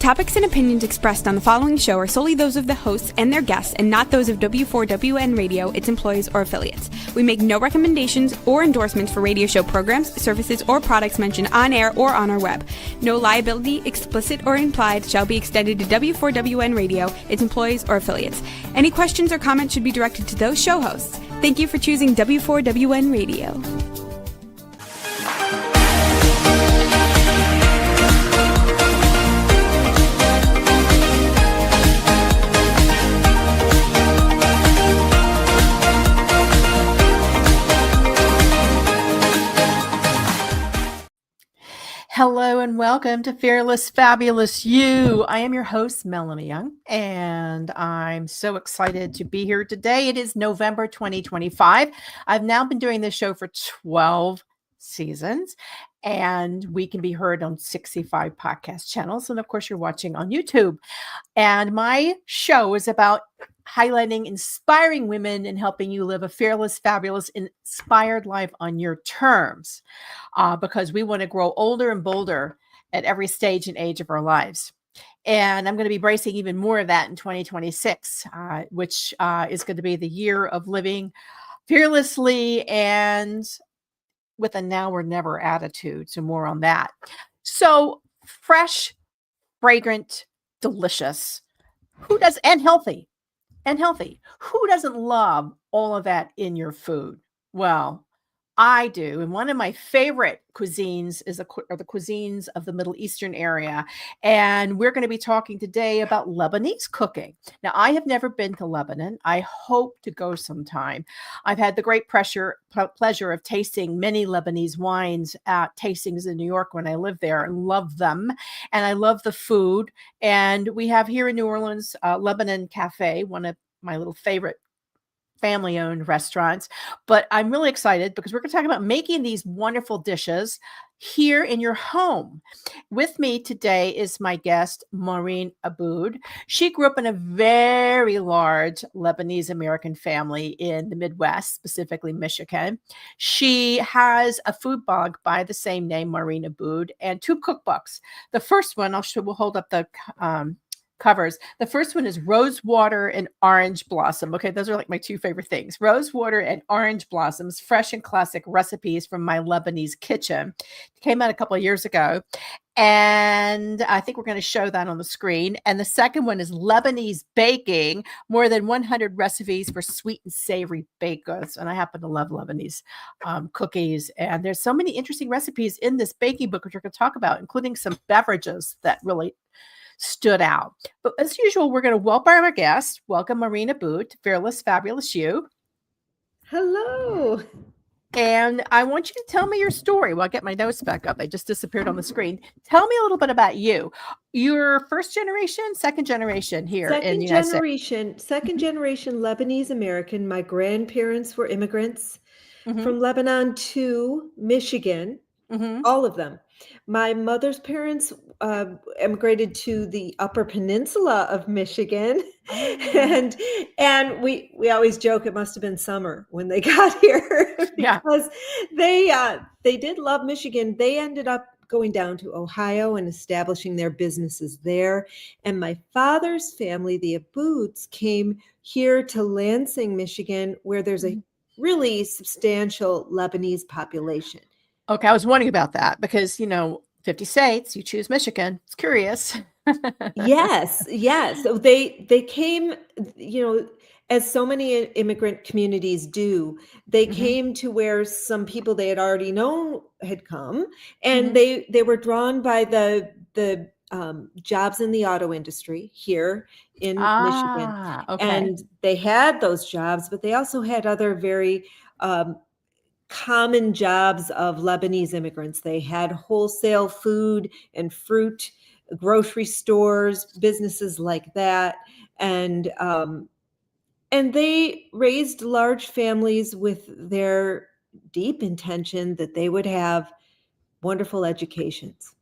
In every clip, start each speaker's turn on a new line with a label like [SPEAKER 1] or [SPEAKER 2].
[SPEAKER 1] topics and opinions expressed on the following show are solely those of the hosts and their guests and not those of W4WN Radio, its employees, or affiliates. We make no recommendations or endorsements for radio show programs, services, or products mentioned on air or on our web. No liability, explicit or implied, shall be extended to W4WN Radio, its employees, or affiliates. Any questions or comments should be directed to those show hosts. Thank you for choosing W4WN Radio.
[SPEAKER 2] Hello and welcome to Fearless, Fabulous You. I am your host, Melanie Young, and I'm so excited to be here today. It is November 2025. I've now been doing this show for 12 seasons, and we can be heard on 65 podcast channels. And of course, you're watching on YouTube. And my show is about highlighting inspiring women and helping you live a fearless, fabulous, inspired life on your terms, because we want to grow older and bolder at every stage and age of our lives. And I'm going to be bracing even more of that in 2026, which is going to be the year of living fearlessly and with a now or never attitude. So more on that. So fresh, fragrant, delicious, and healthy. Who doesn't love all of that in your food? Well, I do. And one of my favorite cuisines are the cuisines of the Middle Eastern area. And we're going to be talking today about Lebanese cooking. Now, I have never been to Lebanon. I hope to go sometime. I've had the great pleasure of tasting many Lebanese wines at tastings in New York when I lived there and love them. And I love the food. And we have here in New Orleans, Lebanon Cafe, one of my little favorite family-owned restaurants. But I'm really excited because we're going to talk about making these wonderful dishes here in your home. With me today is my guest, Maureen Abood. She grew up in a very large Lebanese-American family in the Midwest, specifically Michigan. She has a food blog by the same name, Maureen Abood, and two cookbooks. The first one, we'll hold up the covers. The first one is Rosewater and Orange Blossom. Okay, those are like my two favorite things. Rosewater and Orange Blossoms, fresh and classic recipes from my Lebanese kitchen. It came out a couple of years ago. And I think we're going to show that on the screen. And the second one is Lebanese Baking, more than 100 recipes for sweet and savory baked goods. And I happen to love Lebanese cookies. And there's so many interesting recipes in this baking book, which we're going to talk about, including some beverages that really stood out. But as usual, we're going to welcome our guest. Welcome Maureen Abood to Fearless, Fabulous You.
[SPEAKER 3] Hello.
[SPEAKER 2] And I want you to tell me your story. Well, I'll get my notes back up. They just disappeared on the screen. Tell me a little bit about you. You're first generation, second generation here in the United States?
[SPEAKER 3] Second generation Lebanese-American. My grandparents were immigrants from Lebanon to Michigan, all of them. My mother's parents emigrated to the Upper Peninsula of Michigan, and we always joke it must have been summer when they got here because they did love Michigan. They ended up going down to Ohio and establishing their businesses there. And my father's family, the Aboods, came here to Lansing, Michigan, where there's a really substantial Lebanese population.
[SPEAKER 2] Okay, I was wondering about that because, 50 states, you choose Michigan. It's curious.
[SPEAKER 3] Yes. So they came, as so many immigrant communities do, they came to where some people they had already known had come, and they were drawn by the jobs in the auto industry here in Michigan.
[SPEAKER 2] Okay.
[SPEAKER 3] And they had those jobs, but they also had other very common jobs of Lebanese immigrants. They had wholesale food and fruit, grocery stores, businesses like that. And they raised large families with their deep intention that they would have wonderful educations.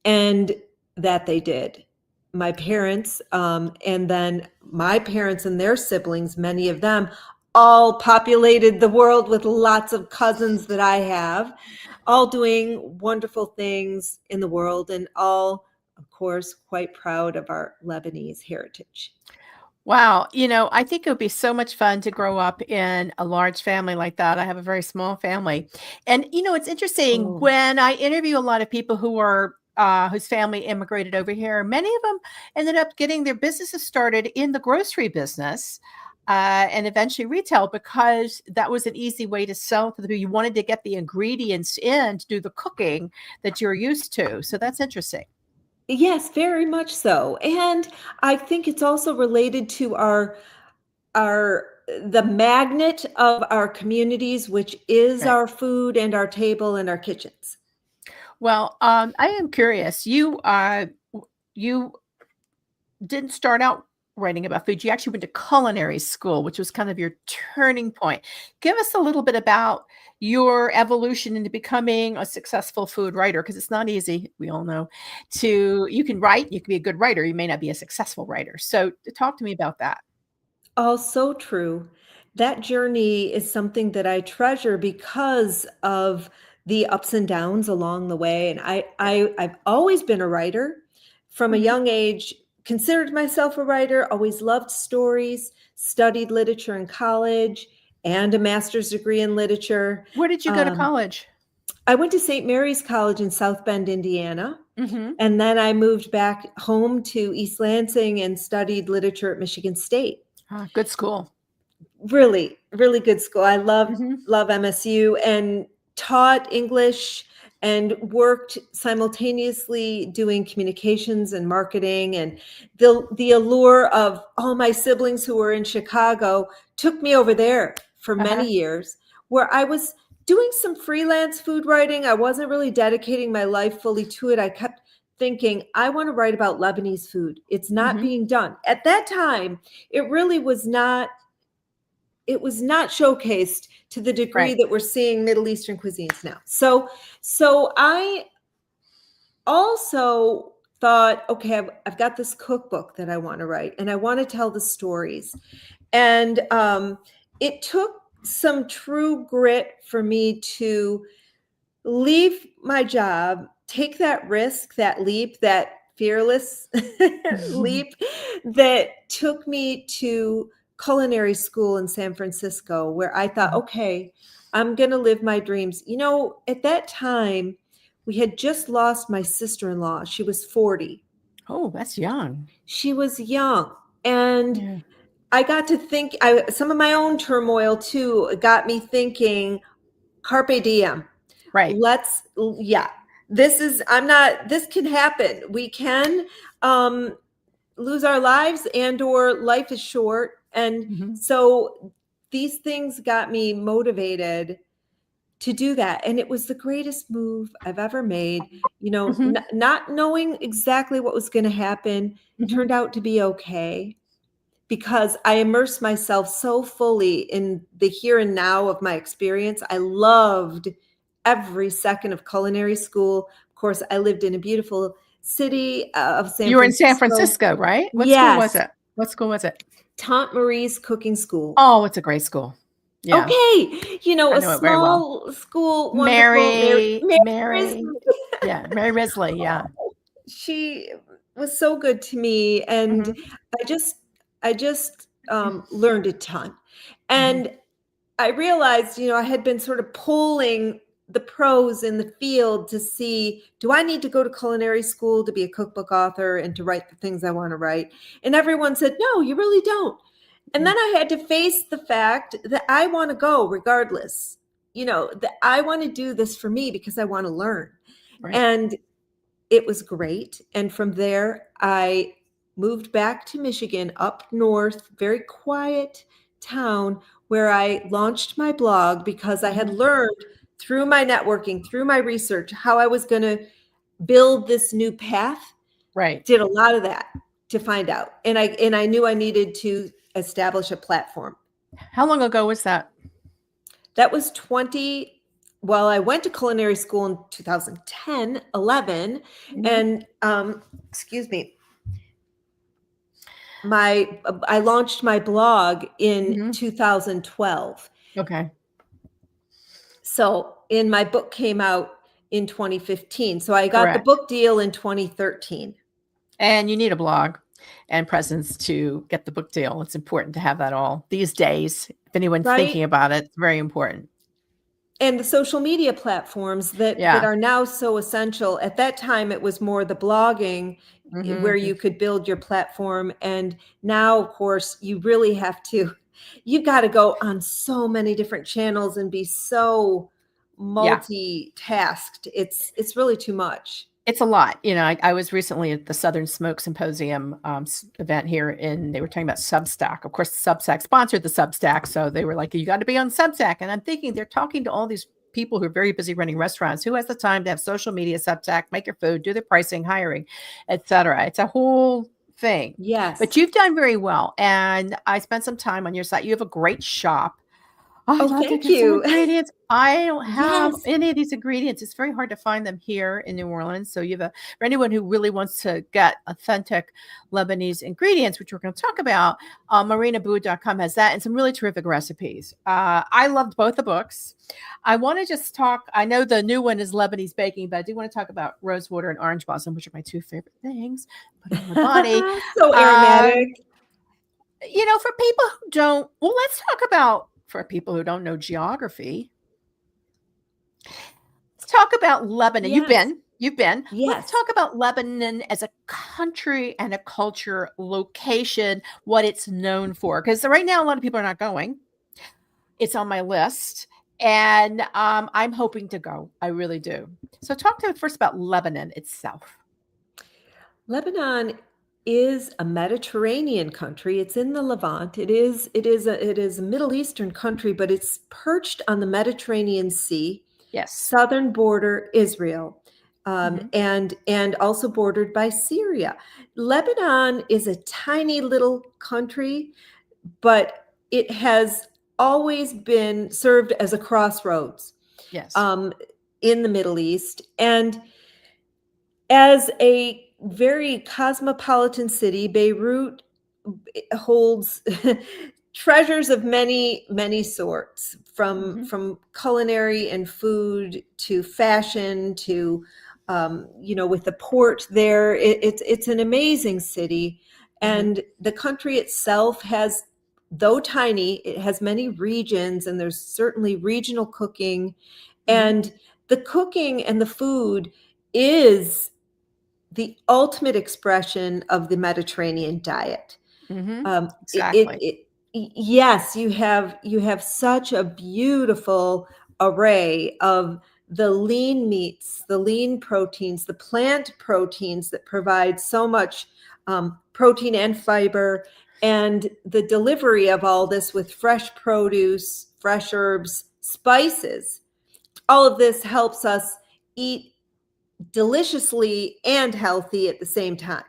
[SPEAKER 3] And that they did. My parents, and then my parents and their siblings, many of them, all populated the world with lots of cousins that I have, all doing wonderful things in the world and all of course, quite proud of our Lebanese heritage.
[SPEAKER 2] Wow. I think it would be so much fun to grow up in a large family like that. I have a very small family. And, it's interesting
[SPEAKER 3] Oh,
[SPEAKER 2] when I interview a lot of people whose family immigrated over here, many of them ended up getting their businesses started in the grocery business. And eventually retail, because that was an easy way to sell to the people. You wanted to get the ingredients in to do the cooking that you're used to. So that's interesting.
[SPEAKER 3] yes, very much so. And I think it's also related to our the magnet of our communities, which is
[SPEAKER 2] Right.
[SPEAKER 3] our food and our table and our kitchens.
[SPEAKER 2] Well, I am curious. You didn't start out writing about food. You actually went to culinary school, which was kind of your turning point. Give us a little bit about your evolution into becoming a successful food writer, because it's not easy. We all know. You can write, you can be a good writer. You may not be a successful writer. So talk to me about that.
[SPEAKER 3] All so true. That journey is something that I treasure because of the ups and downs along the way. And I've always been a writer from a
[SPEAKER 2] Mhm.
[SPEAKER 3] young age, considered myself a writer, always loved stories, studied literature in college and a master's degree in literature.
[SPEAKER 2] Where did you go to
[SPEAKER 3] Um,
[SPEAKER 2] college?
[SPEAKER 3] I went to St. Mary's College in South Bend, Indiana.
[SPEAKER 2] Mhm.
[SPEAKER 3] And then I moved back home to East Lansing and studied literature at Michigan State.
[SPEAKER 2] Ah, good school.
[SPEAKER 3] Really, really good school. I
[SPEAKER 2] Mhm.
[SPEAKER 3] love MSU, and taught English and worked simultaneously doing communications and marketing. And the allure of all my siblings who were in Chicago took me over there for
[SPEAKER 2] Uh-huh.
[SPEAKER 3] many years, where I was doing some freelance food writing. I wasn't really dedicating my life fully to it. I kept thinking, I want to write about Lebanese food. It's not
[SPEAKER 2] Mhm.
[SPEAKER 3] being done. At that time, it really was not, it was not showcased to the degree
[SPEAKER 2] Right.
[SPEAKER 3] that we're seeing Middle Eastern cuisines now. So I also thought, okay, I've got this cookbook that I want to write, and I want to tell the stories. And it took some true grit for me to leave my job, take that risk, that leap, that fearless leap that took me to culinary school in San Francisco, where I thought,
[SPEAKER 2] Mhm.
[SPEAKER 3] okay, I'm going to live my dreams. At that time, we had just lost my sister-in-law. She was 40.
[SPEAKER 2] Oh, that's young.
[SPEAKER 3] She was young. And
[SPEAKER 2] Yeah.
[SPEAKER 3] I got to think, some of my own turmoil too got me thinking, carpe diem.
[SPEAKER 2] Right.
[SPEAKER 3] Yeah, this can happen. We can lose our lives, and or life is short. And
[SPEAKER 2] Mhm.
[SPEAKER 3] so these things got me motivated to do that. And it was the greatest move I've ever made.
[SPEAKER 2] Mhm.
[SPEAKER 3] Not knowing exactly what was going to happen
[SPEAKER 2] Mhm.
[SPEAKER 3] turned out to be okay, because I immersed myself so fully in the here and now of my experience. I loved every second of culinary school. Of course, I lived in a beautiful city of San
[SPEAKER 2] You were in San
[SPEAKER 3] Francisco.
[SPEAKER 2] Francisco, right? What school was
[SPEAKER 3] Yes,
[SPEAKER 2] it? What school was it?
[SPEAKER 3] Tante Marie's Cooking School.
[SPEAKER 2] Oh, it's a great school. Yeah,
[SPEAKER 3] Okay,
[SPEAKER 2] I
[SPEAKER 3] a
[SPEAKER 2] know it very well.
[SPEAKER 3] small school, wonderful.
[SPEAKER 2] Mary
[SPEAKER 3] Mary
[SPEAKER 2] Mary yeah, Mary Risley, yeah.
[SPEAKER 3] she was so good to me, and
[SPEAKER 2] Mhm.
[SPEAKER 3] I just learned a ton.
[SPEAKER 2] Mhm.
[SPEAKER 3] And I realized, I had been sort of polling the pros in the field to see, do I need to go to culinary school to be a cookbook author and to write the things I want to write? And everyone said, no, you really don't. And
[SPEAKER 2] Yeah,
[SPEAKER 3] then I had to face the fact that I want to go regardless, that I want to do this for me because I want to learn.
[SPEAKER 2] right.
[SPEAKER 3] And it was great. And from there, I moved back to Michigan, up north, very quiet town, where I launched my blog because I had
[SPEAKER 2] Mhm.
[SPEAKER 3] learned through my networking, through my research, how I was going to build this new path.
[SPEAKER 2] Right.
[SPEAKER 3] Did a lot of that to find out. And I knew I needed to establish a platform.
[SPEAKER 2] How long ago was that?
[SPEAKER 3] That was 20. Well, I went to culinary school in 2010, 11,
[SPEAKER 2] Mhm.
[SPEAKER 3] and excuse me, I launched my blog in
[SPEAKER 2] Mhm.
[SPEAKER 3] 2012.
[SPEAKER 2] Okay.
[SPEAKER 3] So, my book came out in 2015. So I got the
[SPEAKER 2] Correct.
[SPEAKER 3] book deal in 2013.
[SPEAKER 2] And you need a blog and presence to get the book deal. It's important to have that all these days. If anyone's thinking about it, it's very important.
[SPEAKER 3] And the social media platforms that are now so essential. At that time, it was more the blogging where you could build your platform. And now, of course, you really you've got to go on so many different channels and be so multitasked. It's really too much.
[SPEAKER 2] It's a lot. I was recently at the Southern Smoke Symposium event here, and they were talking about Substack. Of course, Substack sponsored the Substack. So they were like, you got to be on Substack. And I'm thinking they're talking to all these people who are very busy running restaurants. Who has the time to have social media, Substack, make your food, do the pricing, hiring, etc. It's a whole thing.
[SPEAKER 3] Yes.
[SPEAKER 2] But you've done very well. And I spent some time on your site. You have a great shop.
[SPEAKER 3] Oh, thank you.
[SPEAKER 2] Ingredients. I don't have any of these ingredients. It's very hard to find them here in New Orleans. So you have for anyone who really wants to get authentic Lebanese ingredients, which we're going to talk about, MaureenAbood.com has that and some really terrific recipes. I loved both the books. I want to just talk. I know the new one is Lebanese baking, but I do want to talk about rosewater and orange blossom, which are my two favorite things. Put on the body.
[SPEAKER 3] So aromatic.
[SPEAKER 2] For people who don't, let's talk about. For people who don't know geography, let's talk about Lebanon.
[SPEAKER 3] Yes.
[SPEAKER 2] You've been.
[SPEAKER 3] Yes.
[SPEAKER 2] Let's talk about Lebanon as a country and a culture, location, what it's known for. Because right now, a lot of people are not going. It's on my list, and I'm hoping to go. I really do. So talk to me first about Lebanon itself.
[SPEAKER 3] Lebanon is a Mediterranean country. It's in the Levant. It is a Middle Eastern country, but it's perched on the Mediterranean Sea.
[SPEAKER 2] Yes.
[SPEAKER 3] Southern border Israel, and also bordered by Syria. Lebanon is a tiny little country, but it has always been served as a crossroads.
[SPEAKER 2] Yes.
[SPEAKER 3] In the Middle East, and as a very cosmopolitan city, Beirut holds treasures of many, many sorts, from culinary and food to fashion to, with the port there. It's an amazing city. And the country itself has, though tiny, it has many regions, and there's certainly regional cooking. And the cooking and the food is the ultimate expression of the Mediterranean diet.
[SPEAKER 2] Exactly.
[SPEAKER 3] Yes, you have such a beautiful array of the lean meats, the lean proteins, the plant proteins that provide so much protein and fiber, and the delivery of all this with fresh produce, fresh herbs, spices. All of this helps us eat deliciously and healthy at the same time.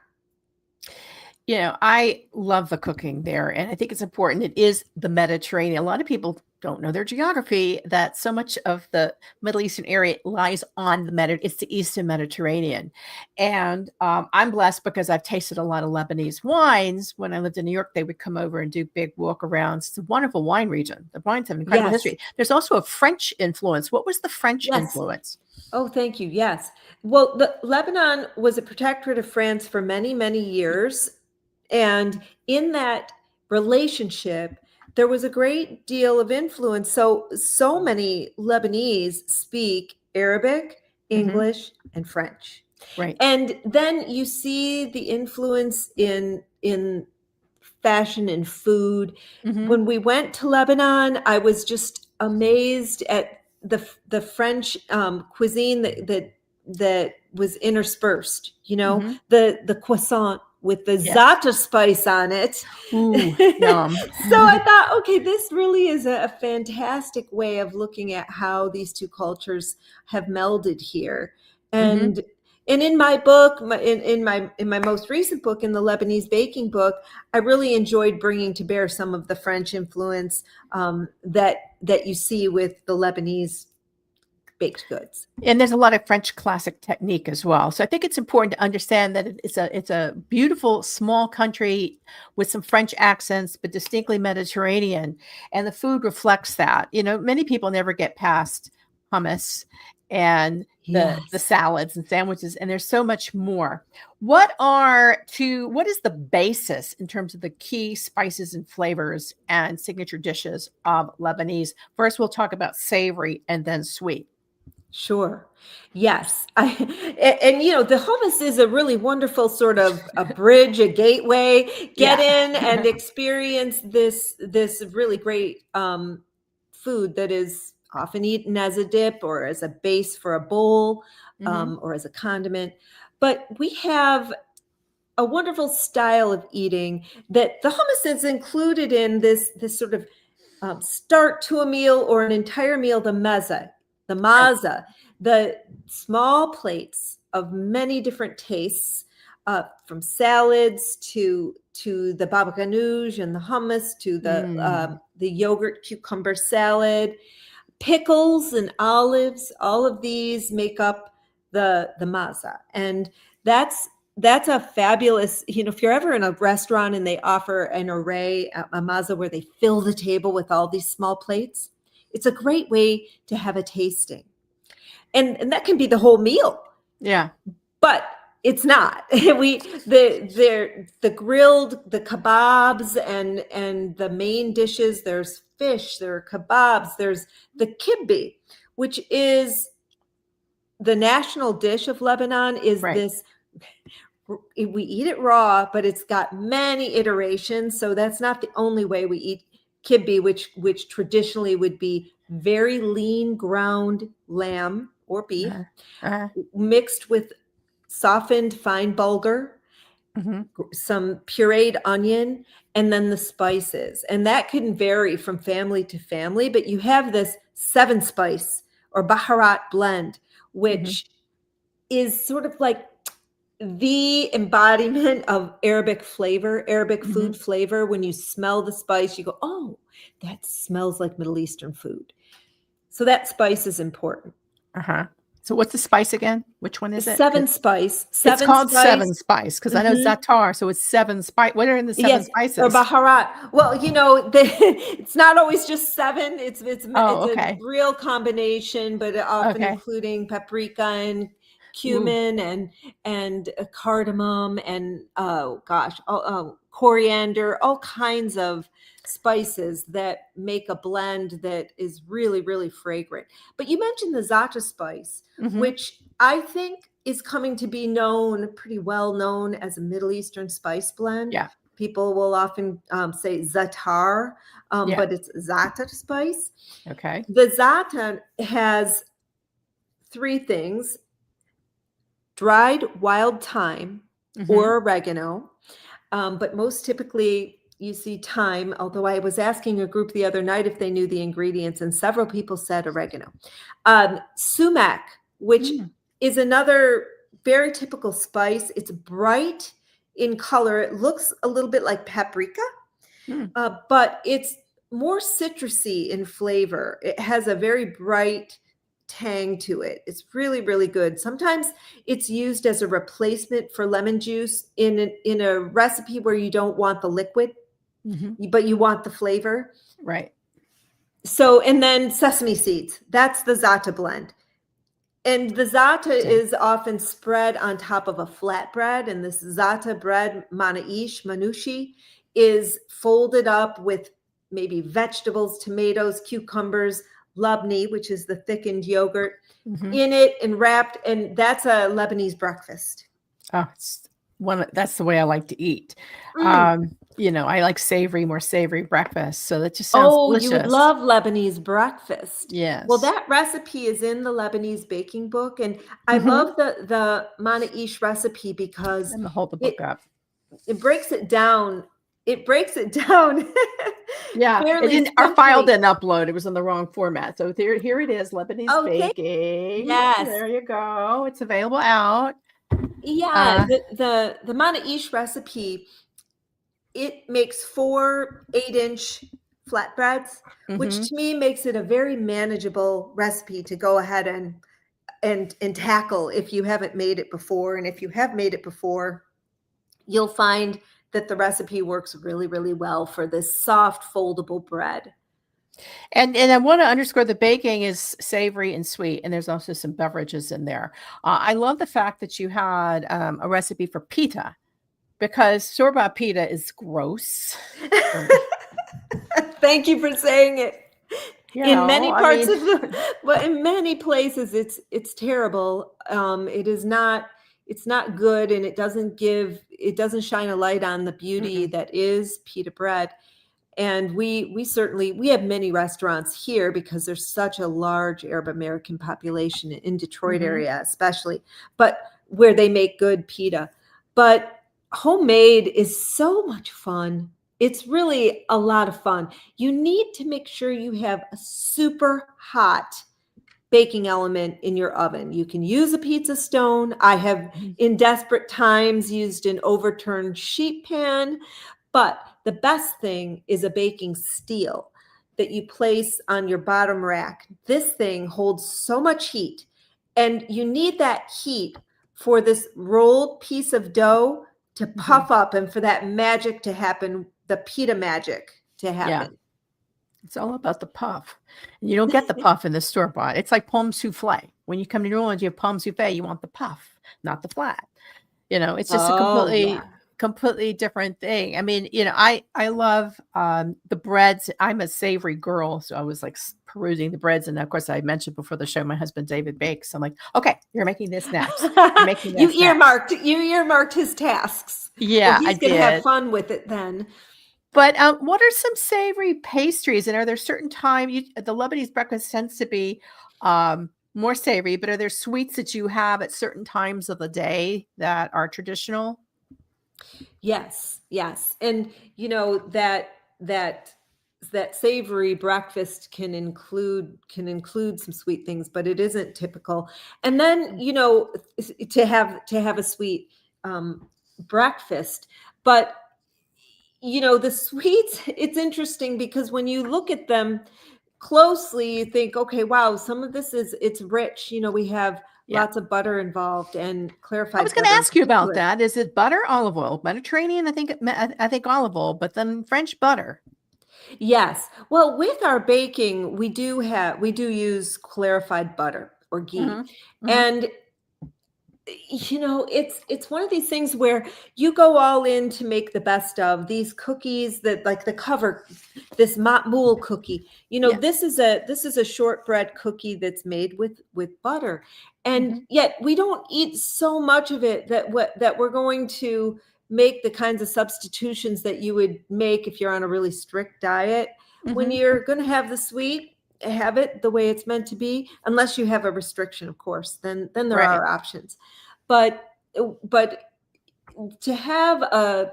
[SPEAKER 2] I love the cooking there, and I think it's important. It is the Mediterranean. A lot of people don't know their geography, that so much of the Middle Eastern area lies on the Mediterranean. It's the Eastern Mediterranean. And I'm blessed because I've tasted a lot of Lebanese wines. When I lived in New York, they would come over and do big walk-arounds. It's a wonderful wine region. The wines have incredible history. There's also a French influence. What was the French influence?
[SPEAKER 3] Oh, thank you. Yes. Well, Lebanon was a protectorate of France for many, many years. And in that relationship, there was a great deal of influence. So many Lebanese speak Arabic, English, and French.
[SPEAKER 2] Right.
[SPEAKER 3] And then you see the influence in fashion and food. When we went to Lebanon, I was just amazed at the French cuisine that was interspersed. The croissant with the za'atar spice on it.
[SPEAKER 2] Ooh, yum.
[SPEAKER 3] So I thought, okay, this really is a fantastic way of looking at how these two cultures have melded here. And in my book, in my most recent book, in the Lebanese baking book, I really enjoyed bringing to bear some of the French influence that you see with the Lebanese baked goods.
[SPEAKER 2] And there's a lot of French classic technique as well. So I think it's important to understand that it's a beautiful small country with some French accents, but distinctly Mediterranean. And the food reflects that. Many people never get past hummus and the salads and sandwiches, and there's so much more. What is the basis in terms of the key spices and flavors and signature dishes of Lebanese? First, we'll talk about savory and then sweet.
[SPEAKER 3] Sure. Yes. And the hummus is a really wonderful sort of a bridge, a gateway. Get in and experience this really great food that is often eaten as a dip or as a base for a bowl, or as a condiment. But we have a wonderful style of eating that the hummus is included in this sort of start to a meal or an entire meal, the maza, the small plates of many different tastes, from salads to the baba ganoush and the hummus to the yogurt cucumber salad, pickles and olives. All of these make up the maza, and that's a fabulous, if you're ever in a restaurant and they offer an array, a maza where they fill the table with all these small plates, it's a great way to have a tasting. And that can be the whole meal. Yeah. But it's not. The grilled, the kebabs and the main dishes, there's fish, there are kebabs, there's the kibbe, which is the national dish of Lebanon, is this. We eat it raw, but it's got many iterations. So that's not the only way we eat kibbe, which traditionally would be very lean ground lamb or beef, mixed with softened fine bulgur, some pureed onion, and then the spices. And that can vary from family to family, but you have this 7-spice or baharat blend, which is sort of like the embodiment of Arabic flavor, Arabic food flavor. When you smell the spice, you go, oh, that smells like Middle Eastern food. So that spice is important.
[SPEAKER 2] So what's the spice again? Which one is it?
[SPEAKER 3] 7-spice.
[SPEAKER 2] It's called 7-spice because I know za'atar, so it's 7 spice. What are in the 7 spices?
[SPEAKER 3] Or baharat. Well, it's not always just 7. It's a real combination, but often including paprika and cumin and cardamom and coriander, all kinds of spices that make a blend that is really, really fragrant. But you mentioned the za'atar spice, which I think is coming to be pretty well known as a Middle Eastern spice blend. Yeah. People will often say za'atar, but it's za'atar spice. Okay. The za'atar has 3 things: dried wild thyme or oregano, but most typically you see thyme, although I was asking a group the other night if they knew the ingredients, and several people said oregano. Sumac, which is another very typical spice. It's bright in color. It looks a little bit like paprika, but it's more citrusy in flavor. It has a very bright tang to it. It's really, really good. Sometimes it's used as a replacement for lemon juice in a recipe where you don't want the liquid, but you want the flavor. Right. So, and then sesame seeds. That's the za'atar blend. And the za'atar is often spread on top of a flatbread. And this za'atar bread, manushi, is folded up with maybe vegetables, tomatoes, cucumbers, labni, which is the thickened yogurt, in it and wrapped. And that's a Lebanese breakfast.
[SPEAKER 2] Oh, that's the way I like to eat. I like more savory breakfast. So that just sounds delicious.
[SPEAKER 3] You would love Lebanese breakfast. Yes. Well, that recipe is in the Lebanese baking book. And I love the manaish recipe because
[SPEAKER 2] I'm gonna hold the book up.
[SPEAKER 3] It breaks it down.
[SPEAKER 2] Our file didn't upload. It was in the wrong format. So here it is, Lebanese baking. Yes. There you go. It's available out.
[SPEAKER 3] Yeah. The manaish recipe, it makes 4 8-inch flatbreads, which to me makes it a very manageable recipe to go ahead and tackle if you haven't made it before. And if you have made it before, you'll find that the recipe works really, really well for this soft foldable bread.
[SPEAKER 2] And I want to underscore the baking is savory and sweet, and there's also some beverages in there. I love the fact that you had a recipe for pita, because store-bought pita is gross for me.
[SPEAKER 3] Thank you for saying it. In many parts of in many places, it's terrible. It's not good, and it doesn't shine a light on the beauty that is pita bread. And we have many restaurants here because there's such a large Arab American population in Detroit area, especially, but where they make good pita. But homemade is so much fun. It's really a lot of fun. You need to make sure you have a super hot baking element in your oven. You can use a pizza stone. I have in desperate times used an overturned sheet pan, but the best thing is a baking steel that you place on your bottom rack. This thing holds so much heat, and you need that heat for this rolled piece of dough to puff up and for that magic to happen, the pita magic to happen.
[SPEAKER 2] Yeah. It's all about the puff. And you don't get the puff in the store-bought. It's like pomme souffle. When you come to New Orleans, you have pomme souffle, you want the puff, not the flat. It's just a completely different thing. I mean, I love the breads. I'm a savory girl, so I was like perusing the breads, and of course I mentioned before the show my husband David bakes. I'm like, okay, you're making this next.
[SPEAKER 3] You earmarked his tasks.
[SPEAKER 2] Yeah,
[SPEAKER 3] well, he's gonna have fun with it then.
[SPEAKER 2] But what are some savory pastries? And are there certain time the Lebanese breakfast tends to be more savory, but are there sweets that you have at certain times of the day that are traditional?
[SPEAKER 3] Yes. And that savory breakfast can include some sweet things, but it isn't typical. And then, to have a sweet breakfast, but the sweets, it's interesting because when you look at them closely, you think, okay, wow, some of this it's rich. We have lots of butter involved and clarified.
[SPEAKER 2] I was going to ask you about that. Is it butter, olive oil, Mediterranean? I think olive oil, but then French butter.
[SPEAKER 3] Yes. Well, with our baking, we do use clarified butter or ghee, and it's one of these things where you go all in to make the best of these cookies that, like the cover, this matmoul cookie. This is a shortbread cookie that's made with butter, and yet we don't eat so much of it that we're going to make the kinds of substitutions that you would make if you're on a really strict diet. When you're going to have the sweet, have it the way it's meant to be, unless you have a restriction, of course, then there are options. But to have a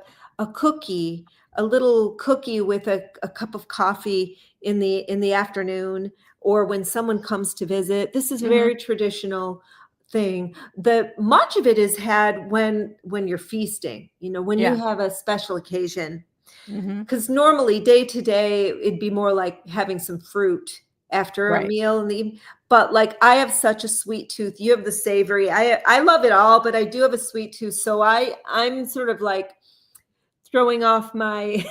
[SPEAKER 3] cookie, a little cookie with a cup of coffee in the afternoon, or when someone comes to visit, this is a very traditional thing. Much of it is had when you're feasting, when you have a special occasion, because normally day to day it'd be more like having some fruit after a meal in the evening. But like, I have such a sweet tooth. You have the savory. I love it all, but I do have a sweet tooth. So I'm sort of like throwing off my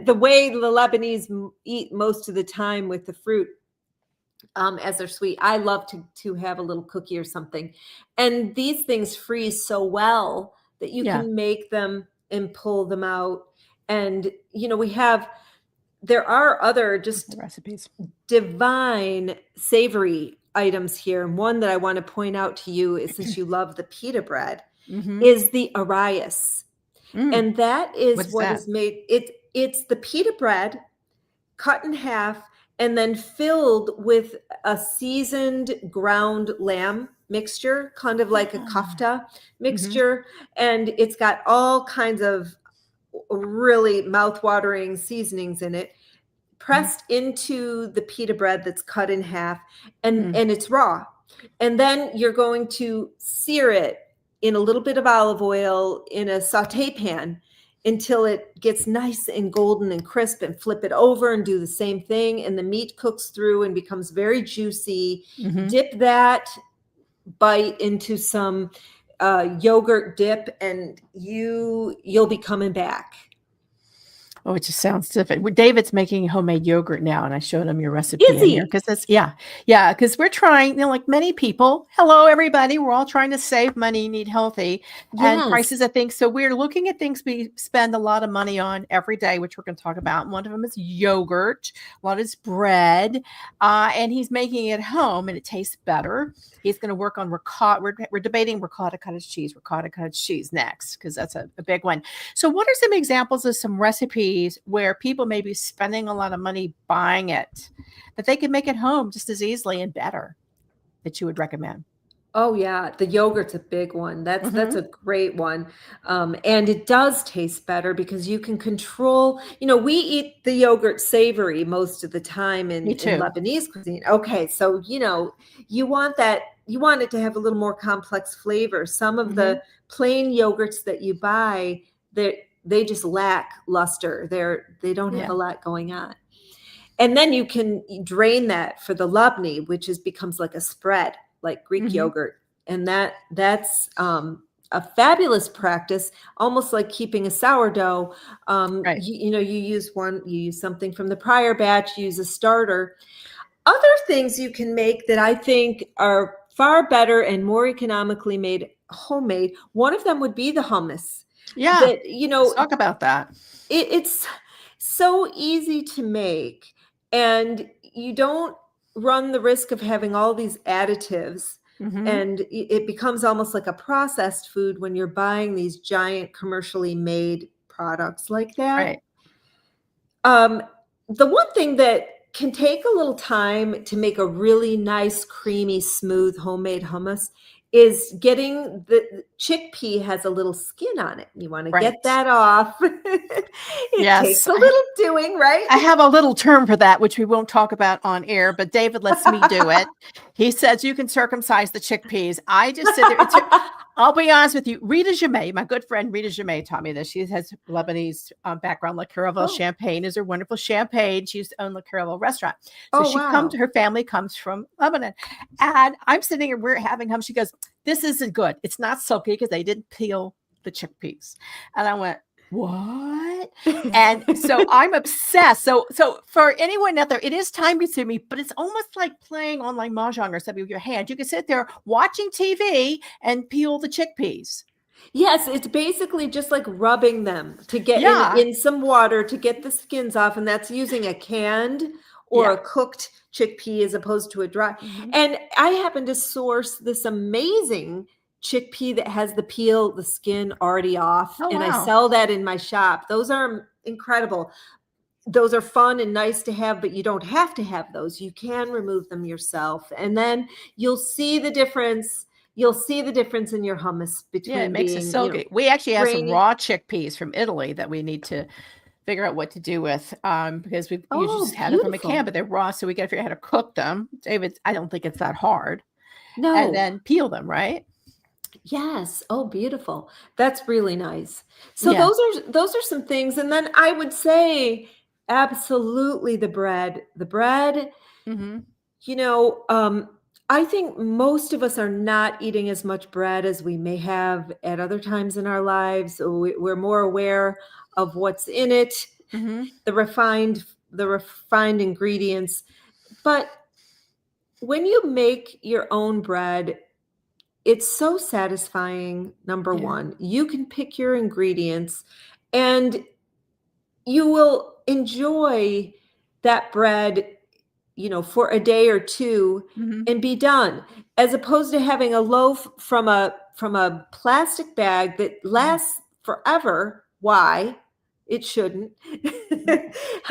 [SPEAKER 3] the way the Lebanese eat most of the time with the fruit as they're sweet. I love to have a little cookie or something. And these things freeze so well that you can make them and pull them out. And there are other just
[SPEAKER 2] recipes, divine
[SPEAKER 3] savory items here. And one that I want to point out to you is, since you love the pita bread, is the arayas. And that is is made. It's the pita bread cut in half and then filled with a seasoned ground lamb mixture, kind of like a kafta mixture. And it's got all kinds of really mouth-watering seasonings in it, pressed into the pita bread that's cut in half, and it's raw. And then you're going to sear it in a little bit of olive oil in a saute pan until it gets nice and golden and crisp, and flip it over and do the same thing. And the meat cooks through and becomes very juicy. Dip that bite into some yogurt dip, and you'll be coming back.
[SPEAKER 2] Oh, it just sounds different. David's making homemade yogurt now, and I showed him your recipe
[SPEAKER 3] Is
[SPEAKER 2] in here
[SPEAKER 3] he?
[SPEAKER 2] because that's yeah. Because we're trying, like many people. Hello, everybody. We're all trying to save money, need healthy, and prices
[SPEAKER 3] Yes.
[SPEAKER 2] of things. So we're looking at things we spend a lot of money on every day, which we're going to talk about. And one of them is yogurt. A lot is bread, and he's making it at home, and it tastes better. He's going to work on ricotta. We're debating ricotta cottage cheese next because that's a big one. So what are some examples of some recipes where people may be spending a lot of money buying it that they can make at home just as easily and better that you would recommend?
[SPEAKER 3] Oh yeah, the yogurt's a big one. That's a great one. And it does taste better because you can control, we eat the yogurt savory most of the time
[SPEAKER 2] Me
[SPEAKER 3] in
[SPEAKER 2] too.
[SPEAKER 3] Lebanese cuisine. Okay, so you want it to have a little more complex flavor. Some of the plain yogurts that you buy, they just lack luster. They don't have a lot going on. And then you can drain that for the labni, which becomes like a spread, like Greek yogurt. And that's a fabulous practice, almost like keeping a sourdough.
[SPEAKER 2] Right.
[SPEAKER 3] You use something from the prior batch, use a starter. Other things you can make that I think are far better and more economically made homemade. One of them would be the hummus.
[SPEAKER 2] Yeah. Let's talk about that.
[SPEAKER 3] It's so easy to make, and you don't run the risk of having all these additives. And it becomes almost like a processed food when you're buying these giant commercially made products like that.
[SPEAKER 2] Right.
[SPEAKER 3] The one thing that can take a little time to make a really nice, creamy, smooth homemade hummus is getting the chickpea has a little skin on it. You want to get that off. It takes a little doing, right?
[SPEAKER 2] I have a little term for that, which we won't talk about on air, but David lets me do it. He says you can circumcise the chickpeas. I just sit there. I'll be honest with you. Rita Jamay, my good friend Rita Jamay, taught me this. She has Lebanese background. La Caravelle Champagne is her wonderful champagne. She used to own La Caravelle restaurant. So her family comes from Lebanon. And I'm sitting here, we're having hummus. She goes, this isn't good. It's not silky because they didn't peel the chickpeas. And I went, what? And so I'm obsessed. So for anyone out there, it is time consuming, but it's almost like playing online mahjong or something with your hand. You can sit there watching TV and peel the chickpeas.
[SPEAKER 3] Yes, it's basically just like rubbing them to get in some water to get the skins off. And that's using a canned or a cooked chickpea as opposed to a dry. And I happen to source this amazing chickpea that has the skin already off. And I sell that in my shop. Those are incredible. Those are fun and nice to have, but you don't have to have those. You can remove them yourself. And then you'll see the difference. You'll see the difference in your hummus between
[SPEAKER 2] it makes it so good. We actually have some raw chickpeas from Italy that we need to figure out what to do with because we just had them from a can, but they're raw. So we got to figure out how to cook them. David, I don't think it's that hard.
[SPEAKER 3] No.
[SPEAKER 2] And then peel them, right?
[SPEAKER 3] Yes. Oh, beautiful. That's really nice. So those are some things. And then I would say absolutely the bread. I think most of us are not eating as much bread as we may have at other times in our lives. So we're more aware of what's in it, the refined ingredients. But when you make your own bread, it's so satisfying. Number one, you can pick your ingredients and you will enjoy that bread, for a day or two and be done, as opposed to having a loaf from a plastic bag that lasts forever. Why? It shouldn't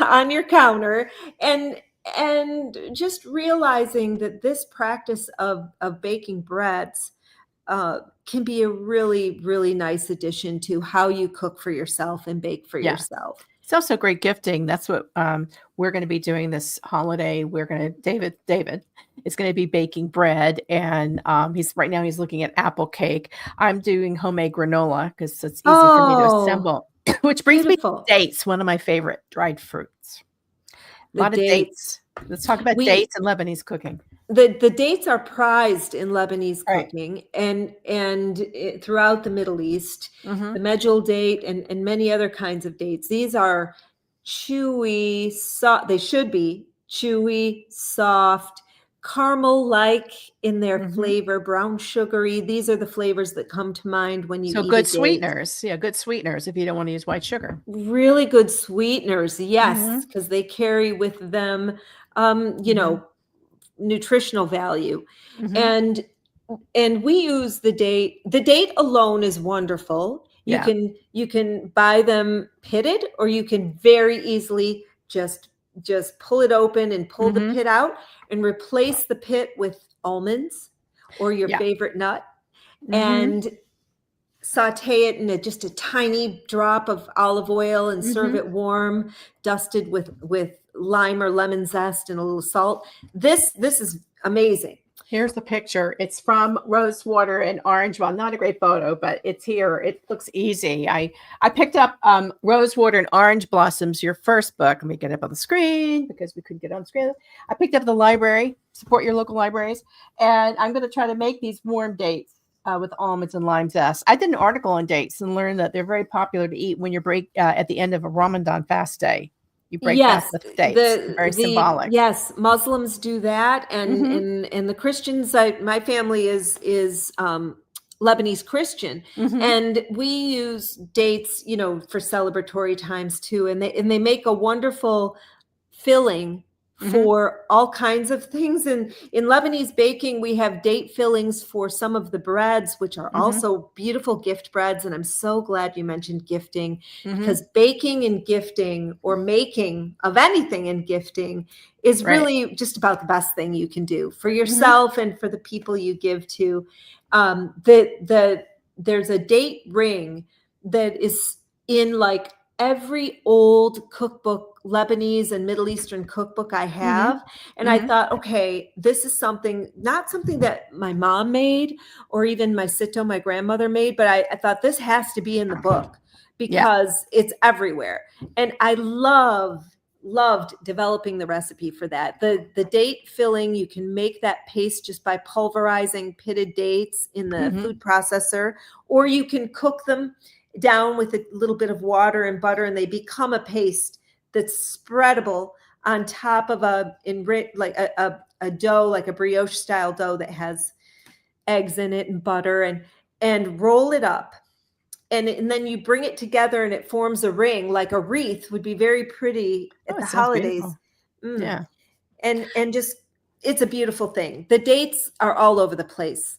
[SPEAKER 3] on your counter. And just realizing that this practice of baking breads can be a really, really nice addition to how you cook for yourself and bake for yourself.
[SPEAKER 2] It's also great gifting. That's what we're going to be doing this holiday. David is going to be baking bread, and he's looking at apple cake. I'm doing homemade granola because it's easy for me to assemble. Which brings me to dates, one of my favorite dried fruits. A lot of dates. Let's talk about dates and Lebanese cooking.
[SPEAKER 3] The dates are prized in Lebanese cooking and throughout the Middle East, the medjool date and many other kinds of dates. These are chewy, they should be chewy, soft, caramel-like in their flavor, brown sugary. These are the flavors that come to mind when you
[SPEAKER 2] So
[SPEAKER 3] eat a
[SPEAKER 2] good
[SPEAKER 3] date.
[SPEAKER 2] sweeteners. Yeah, good sweeteners if you don't want to use white sugar.
[SPEAKER 3] Really good sweeteners, yes, because they carry with them, nutritional value. And we use the date. The date alone is wonderful. You can buy them pitted, or you can very easily just pull it open and pull the pit out and replace the pit with almonds or your favorite nut, and saute it in just a tiny drop of olive oil and serve it warm, dusted with lime or lemon zest and a little salt. This is amazing.
[SPEAKER 2] Here's the picture. It's from rosewater and orange. Well, not a great photo, but it's here. It looks easy. I picked up Rosewater and Orange Blossoms, your first book. Let me get it up on the screen because we couldn't get it on the screen. I picked up the library. Support your local libraries. And I'm going to try to make these warm dates with almonds and lime zest. I did an article on dates and learned that they're very popular to eat when you break at the end of a Ramadan fast day. You break fast with dates. Very symbolic.
[SPEAKER 3] Yes, Muslims do that, and the Christians. My family is Lebanese Christian, and we use dates, for celebratory times too. And they make a wonderful filling for all kinds of things. And in Lebanese baking, we have date fillings for some of the breads, which are also beautiful gift breads. And I'm so glad you mentioned gifting, because baking and gifting, or making of anything and gifting, is really just about the best thing you can do for yourself and for the people you give to. There's a date ring that is in like every old cookbook, Lebanese and Middle Eastern cookbook I have. And I thought, okay, this is not something that my mom made or even my Sito, my grandmother, made, but I thought this has to be in the book because it's everywhere. And I loved developing the recipe for that. The date filling, you can make that paste just by pulverizing pitted dates in the food processor, or you can cook them down with a little bit of water and butter, and they become a paste that's spreadable on top of a dough, like a brioche style dough that has eggs in it and butter, and roll it up. And then you bring it together and it forms a ring, like a wreath would be very pretty at the holidays.
[SPEAKER 2] Yeah.
[SPEAKER 3] And just, it's a beautiful thing. The dates are all over the place.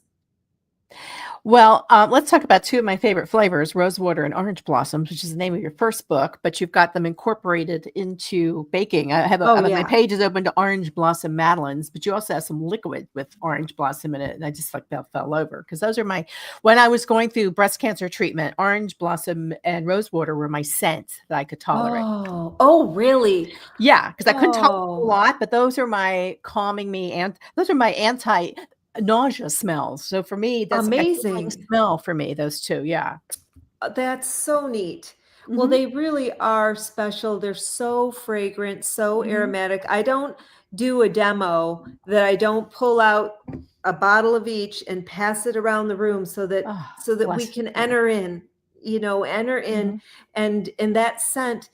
[SPEAKER 2] Well, let's talk about two of my favorite flavors, Rosewater and Orange Blossoms, which is the name of your first book, but you've got them incorporated into baking. I have my page is open to Orange Blossom Madeleines, but you also have some liquid with orange blossom in it. And I just fell over because those are when I was going through breast cancer treatment, Orange Blossom and Rosewater were my scents that I could tolerate.
[SPEAKER 3] Oh, really?
[SPEAKER 2] Yeah, because I couldn't tolerate a lot, but those are my calming me, and those are my nausea smells. So for me, that's
[SPEAKER 3] amazing.
[SPEAKER 2] Like a smell for me, those two. Yeah.
[SPEAKER 3] That's so neat. Well, they really are special. They're so fragrant, so aromatic. I don't do a demo that I don't pull out a bottle of each and pass it around the room so that we can enter in and that scent,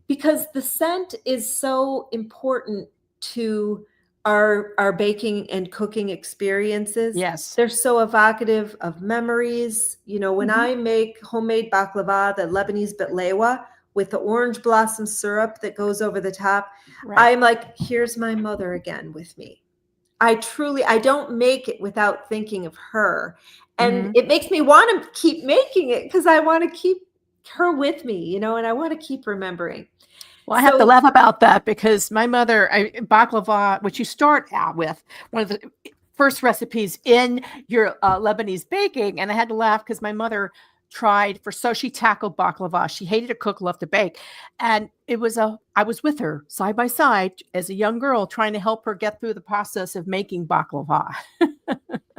[SPEAKER 3] because the scent is so important to our baking and cooking experiences.
[SPEAKER 2] Yes.
[SPEAKER 3] They're so evocative of memories. When I make homemade baklava, the Lebanese bitlewa with the orange blossom syrup that goes over the top, I'm like, here's my mother again with me. I don't make it without thinking of her. And it makes me want to keep making it because I want to keep her with me, and I want to keep remembering.
[SPEAKER 2] Well, I have to laugh about that because my mother, baklava, which you start out with, one of the first recipes in your Lebanese baking, and I had to laugh because my mother she tackled baklava. She hated to cook, loved to bake, and I was with her side by side as a young girl trying to help her get through the process of making baklava.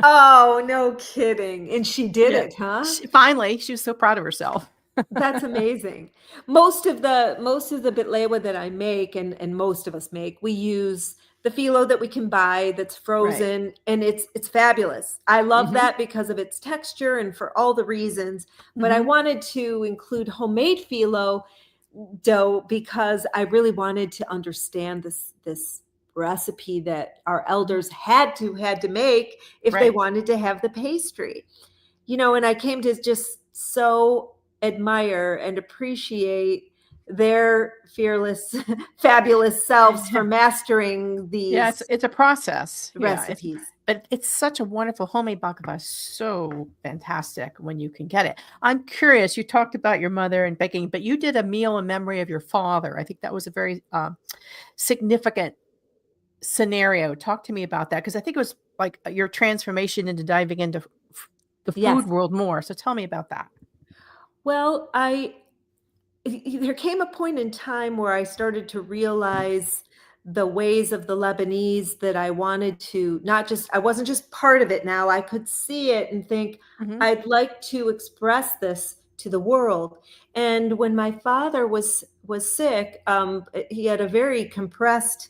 [SPEAKER 3] Oh, no kidding! And she did it, huh?
[SPEAKER 2] Finally, she was so proud of herself.
[SPEAKER 3] That's amazing. Most of the bitlewa that I make and most of us make, we use the phyllo that we can buy that's frozen, and it's fabulous. I love that because of its texture and for all the reasons. But I wanted to include homemade phyllo dough because I really wanted to understand this recipe that our elders had to make if they wanted to have the pastry. And I came to just so admire and appreciate their fearless, fabulous selves for mastering these
[SPEAKER 2] it's a process.
[SPEAKER 3] recipes.
[SPEAKER 2] But it's such a wonderful homemade baklava. So fantastic when you can get it. I'm curious, you talked about your mother and baking, but you did a meal in memory of your father. I think that was a very significant scenario. Talk to me about that, because I think it was like your transformation into diving into the food world more. So tell me about that.
[SPEAKER 3] Well, there came a point in time where I started to realize the ways of the Lebanese that I wanted to I wasn't just part of it now. I could see it and think, I'd like to express this to the world. And when my father was sick, he had a very compressed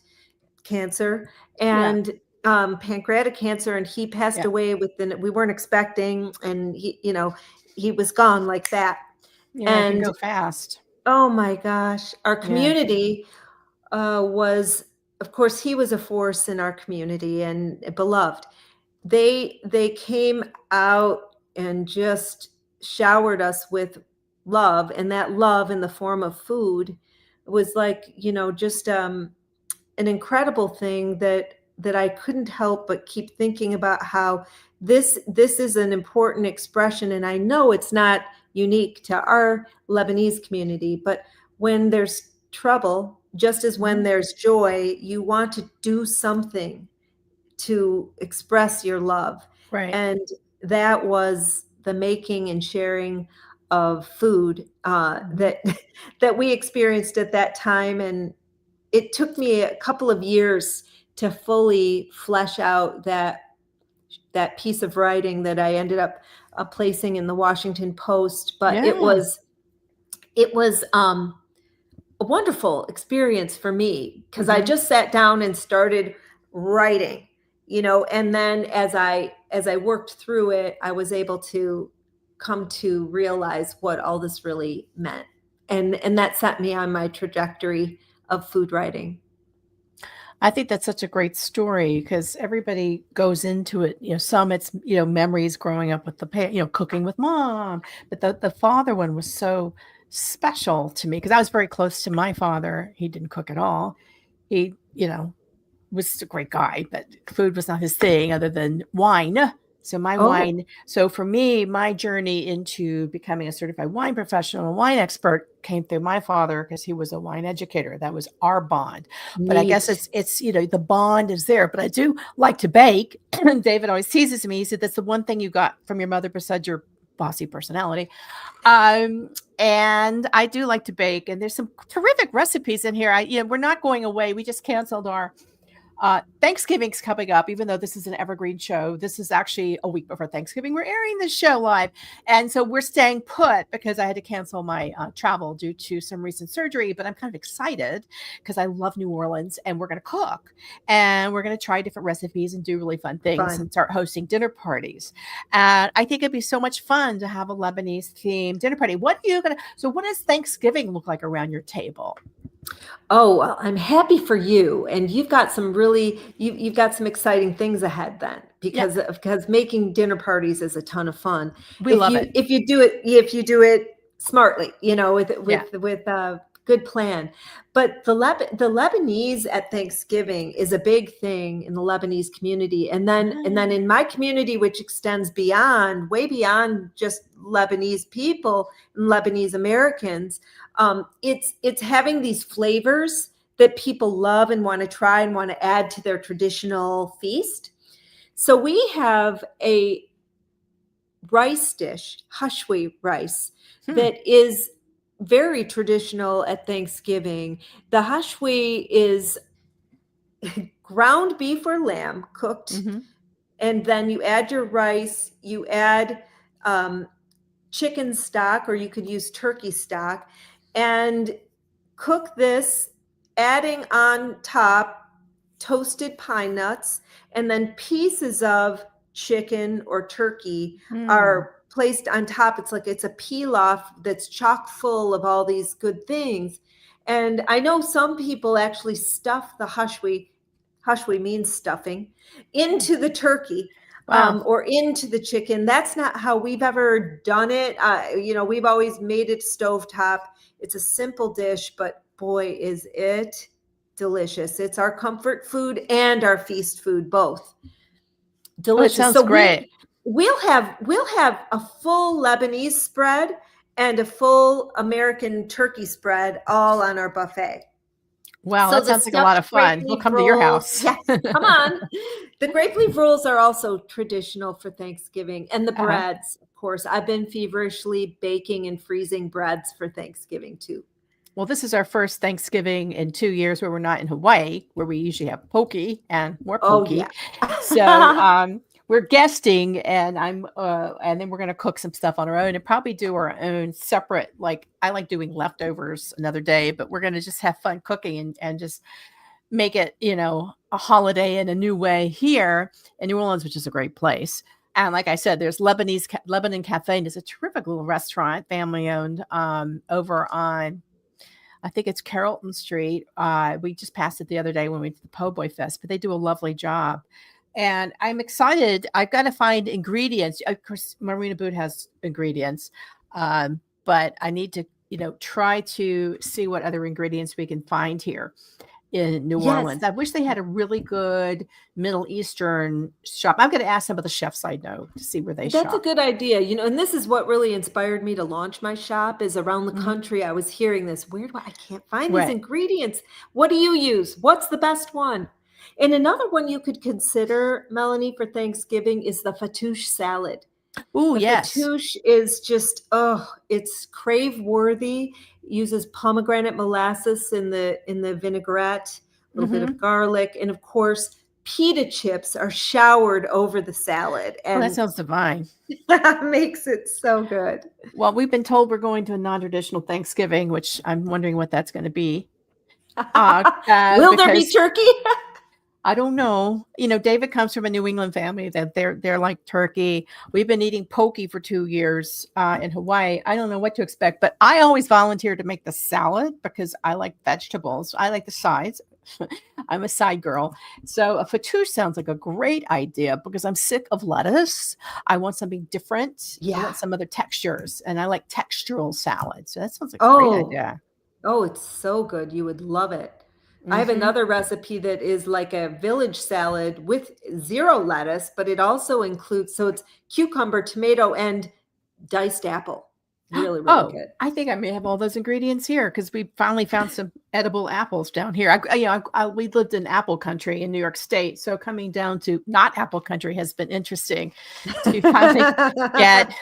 [SPEAKER 3] cancer and pancreatic cancer, and he passed away we weren't expecting, and he was gone like that.
[SPEAKER 2] And it can go fast.
[SPEAKER 3] Oh my gosh. Our community was, of course, he was a force in our community and beloved. They came out and just showered us with love, and that love in the form of food was like, just an incredible thing that I couldn't help but keep thinking about how this is an important expression. And I know it's not unique to our Lebanese community, but when there's trouble, just as when there's joy, you want to do something to express your love. And that was the making and sharing of food that we experienced at that time. And it took me a couple of years to fully flesh out that piece of writing that I ended up placing in the Washington Post. But it was a wonderful experience for me, because I just sat down and started writing, and then as I worked through it, I was able to come to realize what all this really meant. And that set me on my trajectory of food writing.
[SPEAKER 2] I think that's such a great story, because everybody goes into it, some it's, memories growing up with cooking with mom, but the father one was so special to me, because I was very close to my father. He didn't cook at all. He, was a great guy, but food was not his thing other than wine. So wine. So for me, my journey into becoming a certified wine professional, a wine expert, came through my father, because he was a wine educator. That was our bond. Neat. But I guess it's the bond is there. But I do like to bake. David always teases me. He said, that's the one thing you got from your mother besides your bossy personality. And I do like to bake. And there's some terrific recipes in here. We're not going away. We just canceled our Thanksgiving's coming up, even though this is an evergreen show. This is actually a week before Thanksgiving. We're airing this show live. And so we're staying put because I had to cancel my travel due to some recent surgery. But I'm kind of excited because I love New Orleans, and we're going to cook, and we're going to try different recipes and do really fun things and start hosting dinner parties. And I think it'd be so much fun to have a Lebanese themed dinner party. What does Thanksgiving look like around your table?
[SPEAKER 3] Oh, well, I'm happy for you. And you've got some you've got some exciting things ahead then, because making dinner parties is a ton of fun.
[SPEAKER 2] We love it.
[SPEAKER 3] If you do it smartly, with a good plan. But the Lebanese at Thanksgiving is a big thing in the Lebanese community. And then in my community, which extends way beyond just Lebanese people and Lebanese Americans, it's having these flavors that people love and want to try and want to add to their traditional feast. So we have a rice dish, hashwi rice, that is very traditional at Thanksgiving. The hashwi is ground beef or lamb cooked, and then you add your rice, you add chicken stock, or you could use turkey stock, and cook this, adding on top toasted pine nuts, and then pieces of chicken or turkey are placed on top. It's like it's a pilaf that's chock full of all these good things. And I know some people actually stuff the hashwi means stuffing, into the turkey.
[SPEAKER 2] Wow.
[SPEAKER 3] Or into the chicken. That's not how we've ever done it. We've always made it stovetop. It's a simple dish, but boy, is it delicious. It's our comfort food and our feast food, both. Delicious.
[SPEAKER 2] Oh, it sounds great.
[SPEAKER 3] We'll have a full Lebanese spread and a full American turkey spread all on our buffet.
[SPEAKER 2] Wow, that sounds like a lot of fun. We'll come to your house.
[SPEAKER 3] Yes, come on. The grape leaf rolls are also traditional for Thanksgiving. And the breads, of course. I've been feverishly baking and freezing breads for Thanksgiving too.
[SPEAKER 2] Well, this is our first Thanksgiving in 2 years where we're not in Hawaii, where we usually have poke and more poke.
[SPEAKER 3] Oh, yeah.
[SPEAKER 2] So we're guesting, and and then we're going to cook some stuff on our own and probably do our own separate. Like, I like doing leftovers another day, but we're going to just have fun cooking and just make it, a holiday in a new way here in New Orleans, which is a great place. And like I said, there's Lebanon Cafe, and it's a terrific little restaurant, family owned, over on, I think it's Carrollton Street. We just passed it the other day when we did the Po' Boy Fest, but they do a lovely job. And I'm excited. I've got to find ingredients. Of course, Maureen Abood has ingredients, but I need to, try to see what other ingredients we can find here in New Orleans. I wish they had a really good Middle Eastern shop. I'm going to ask some of the chefs I know to see where they shop.
[SPEAKER 3] That's a good idea. And this is what really inspired me to launch my shop is around the country. I was hearing this, I can't find these ingredients. What do you use? What's the best one? And another one you could consider, Melanie, for Thanksgiving is the fattoush salad.
[SPEAKER 2] Oh, yes.
[SPEAKER 3] Fattoush is just, it's crave worthy. Uses pomegranate molasses in the vinaigrette, a little bit of garlic, and of course, pita chips are showered over the salad. And
[SPEAKER 2] that sounds divine.
[SPEAKER 3] Makes it so good.
[SPEAKER 2] Well, we've been told we're going to a non-traditional Thanksgiving, which I'm wondering what that's going to be.
[SPEAKER 3] Will there be turkey?
[SPEAKER 2] I don't know. David comes from a New England family that they're like turkey. We've been eating poke for 2 years in Hawaii. I don't know what to expect, but I always volunteer to make the salad because I like vegetables. I like the sides. I'm a side girl. So a fattoush sounds like a great idea because I'm sick of lettuce. I want something different. Yeah. I want some other textures, and I like textural salad. So that sounds like a great idea.
[SPEAKER 3] Oh, it's so good. You would love it. I have another recipe that is like a village salad with 0 lettuce, but it also includes, so it's cucumber, tomato, and diced apple. Really, really good.
[SPEAKER 2] I think I may have all those ingredients here because we finally found some edible apples down here. We lived in apple country in New York State, so coming down to not apple country has been interesting to finally get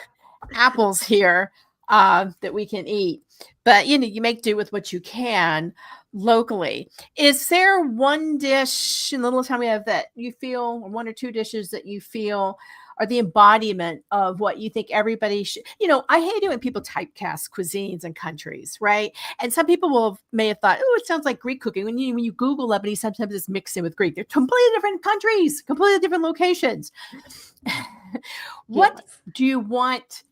[SPEAKER 2] apples here that we can eat. But you make do with what you can locally. Is there one dish in the little time we have that you feel, or 1 or 2 dishes that you feel are the embodiment of what you think everybody should? I hate it when people typecast cuisines and countries, right? And some people may have thought, it sounds like Greek cooking. When you Google Lebanese, sometimes it's mixed in with Greek. They're completely different countries, completely different locations. What do you want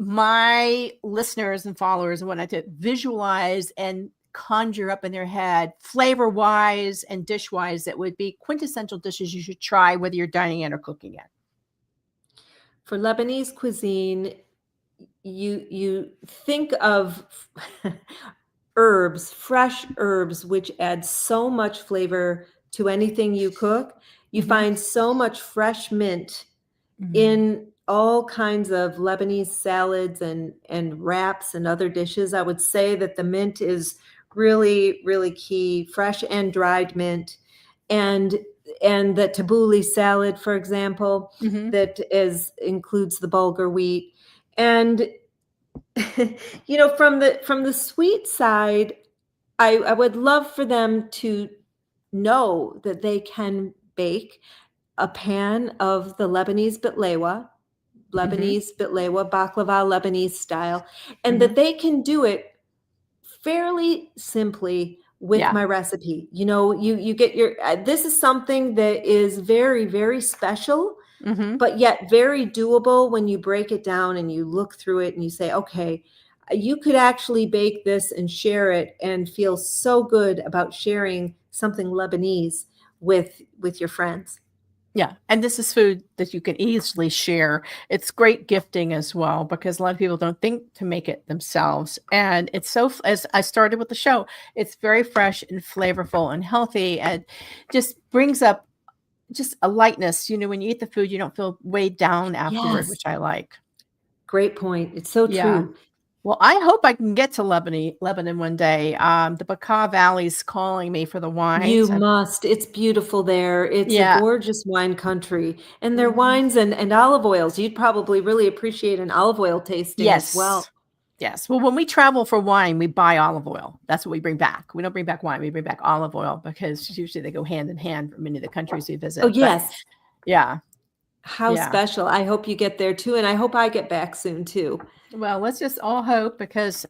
[SPEAKER 2] my listeners and followers and whatnot to visualize and conjure up in their head, flavor wise and dish wise, that would be quintessential dishes you should try, whether you're dining in or cooking in?
[SPEAKER 3] For Lebanese cuisine, you think of fresh herbs, which add so much flavor to anything you cook. You find so much fresh mint in all kinds of Lebanese salads and wraps and other dishes. I would say that the mint is really, really key, fresh and dried mint. And the tabbouleh salad, for example, that includes the bulgur wheat. And from the sweet side, I would love for them to know that they can bake a pan of the Lebanese bitlewa, baklava, Lebanese style, and that they can do it fairly simply with my recipe. You get this is something that is very, very special but yet very doable when you break it down and you look through it and you say, okay, you could actually bake this and share it and feel so good about sharing something Lebanese with your friends.
[SPEAKER 2] Yeah. And this is food that you can easily share. It's great gifting as well, because a lot of people don't think to make it themselves. And it's so, as I started with the show, it's very fresh and flavorful and healthy, and just brings up just a lightness. When you eat the food, you don't feel weighed down afterward,
[SPEAKER 3] Yes.
[SPEAKER 2] which I like.
[SPEAKER 3] Great point. It's so true.
[SPEAKER 2] Well, I hope I can get to Lebanon one day. The Bekaa Valley's calling me for the wines.
[SPEAKER 3] You must. It's beautiful there. It's a gorgeous wine country. And their wines and olive oils, you'd probably really appreciate an olive oil tasting as well.
[SPEAKER 2] Yes. Well, when we travel for wine, we buy olive oil. That's what we bring back. We don't bring back wine. We bring back olive oil, because usually they go hand in hand for many of the countries we visit.
[SPEAKER 3] Oh, yes.
[SPEAKER 2] Yeah.
[SPEAKER 3] How special. I hope you get there too. And I hope I get back soon too.
[SPEAKER 2] Well, let's just all hope, because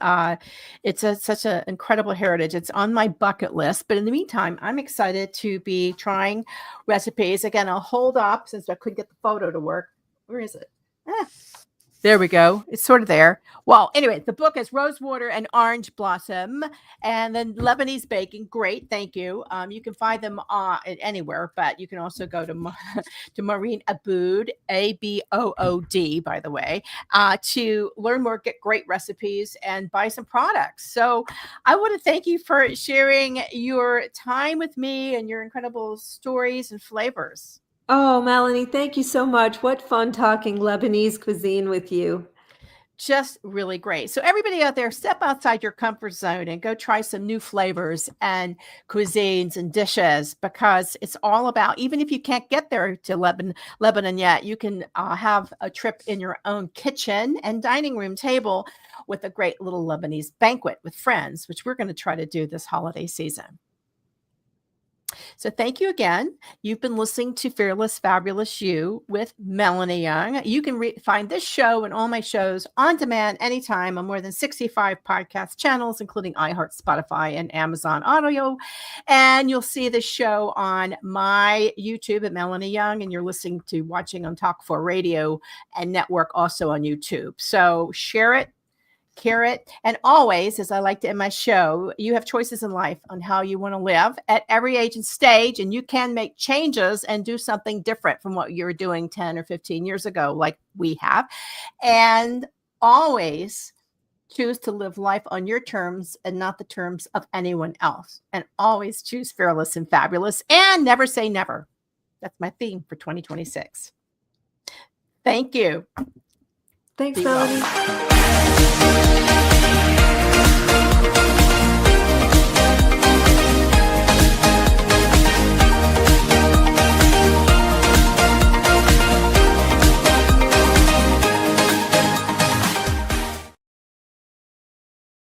[SPEAKER 2] it's such an incredible heritage. It's on my bucket list. But in the meantime, I'm excited to be trying recipes. Again, I'll hold up since I couldn't get the photo to work. Where is it? There we go. It's sort of there. Well, anyway, the book is Rosewater and Orange Blossom, and then Lebanese baking. Great. Thank you. You can find them anywhere, but you can also go to Maureen Abood, Abood, by the way, to learn more, get great recipes, and buy some products. So I want to thank you for sharing your time with me and your incredible stories and flavors.
[SPEAKER 3] Oh, Melanie, thank you so much. What fun talking Lebanese cuisine with you.
[SPEAKER 2] Just really great. So everybody out there, step outside your comfort zone and go try some new flavors and cuisines and dishes, because it's all about, even if you can't get there to Lebanon yet, you can have a trip in your own kitchen and dining room table with a great little Lebanese banquet with friends, which we're going to try to do this holiday season. So thank you again. You've been listening to Fearless, Fabulous You with Melanie Young. You can find this show and all my shows on demand anytime on more than 65 podcast channels, including iHeart, Spotify, and Amazon Audio. And you'll see the show on my YouTube at Melanie Young, and you're watching on Talk 4 Radio and Network, also on YouTube. So share it, care it, and always, as I like to end my show, you have choices in life on how you want to live at every age and stage, and you can make changes and do something different from what you were doing 10 or 15 years ago, like we have. And always choose to live life on your terms and not the terms of anyone else. And always choose fearless and fabulous, and never say never. That's my theme for 2026. Thank you.
[SPEAKER 3] Thanks, Melanie.